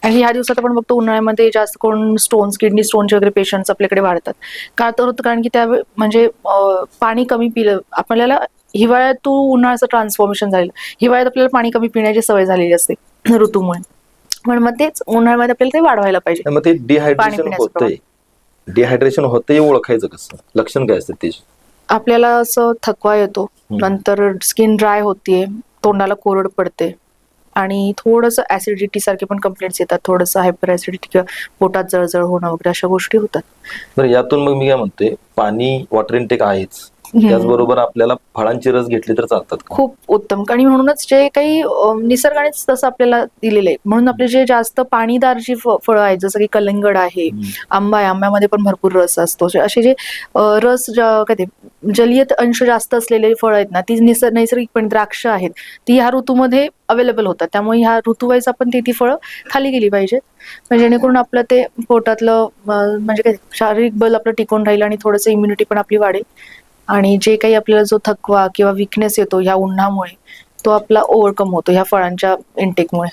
आणि ह्या दिवसात आपण बघतो उन्हाळ्यामध्ये जास्त करून स्टोन्स, किडनी स्टोनचे वगैरे पेशंट्स आपल्याकडे वाढतात. का तर होतं कारण की त्या म्हणजे पाणी कमी पिलं आपल्याला. हिवाळ्यात तू उन्हाळ्याचं ट्रान्सफॉर्मेशन झालेलं, हिवाळ्यात आपल्याला पाणी कमी पिण्याची सवय झालेली असते ऋतूमुळे. पण मग तेच उन्हाळ्यामध्ये आपल्याला ते वाढवायला पाहिजे मग ते पाणी डिहायड्रेशन पिण्याचं प्रमाण. होतंय, डिहायड्रेशन होतंय ओळखायचं कसं, लक्षण काय असतं त्याची? आपल्याला असं थकवा येतो, नंतर स्किन ड्राय होतीये, तोंडाला कोरड पडते आणि थोडंसं ऍसिडिटी सारखे पण कंप्लेंट्स येतात, थोडंसं हायपर ऍसिडिटी किंवा पोटात जळजळ होणं वगैरे अशा गोष्टी होतात. तर यातून मग मी काय म्हणतोय, पाणी वॉटर इनटेक आहेच, त्याचबरोबर आपल्याला फळांची रस घेतली तर चालतात का? खूप उत्तम. आणि म्हणूनच जे काही निसर्गानेच तसं आपल्याला दिलेलं आहे, म्हणून आपले जे जास्त पाणीदार जी फळं आहेत, जसं की कलिंगड आहे, आंबा आहे, आंब्यामध्ये पण भरपूर रस असतो, असे जे रस काय ते जलीय अंश जास्त असलेले फळं आहेत ना, ती नैसर्गिकपणे द्राक्ष आहेत, ती ह्या ऋतूमध्ये अवेलेबल होतात. त्यामुळे ह्या ऋतूवाईज आपण ती फळं खाली गेली पाहिजेत, म्हणजे जेणेकरून आपलं ते पोटातलं म्हणजे काय शारीरिक बल आपलं टिकून राहील आणि थोडंसं इम्युनिटी पण आपली वाढेल. आणि जे काही आपल्याला जो थकवा किंवा विकनेस येतो ह्या उन्हामुळे, तो आपला ओव्हरकम होतो ह्या फळांच्या इनटेकमुळे.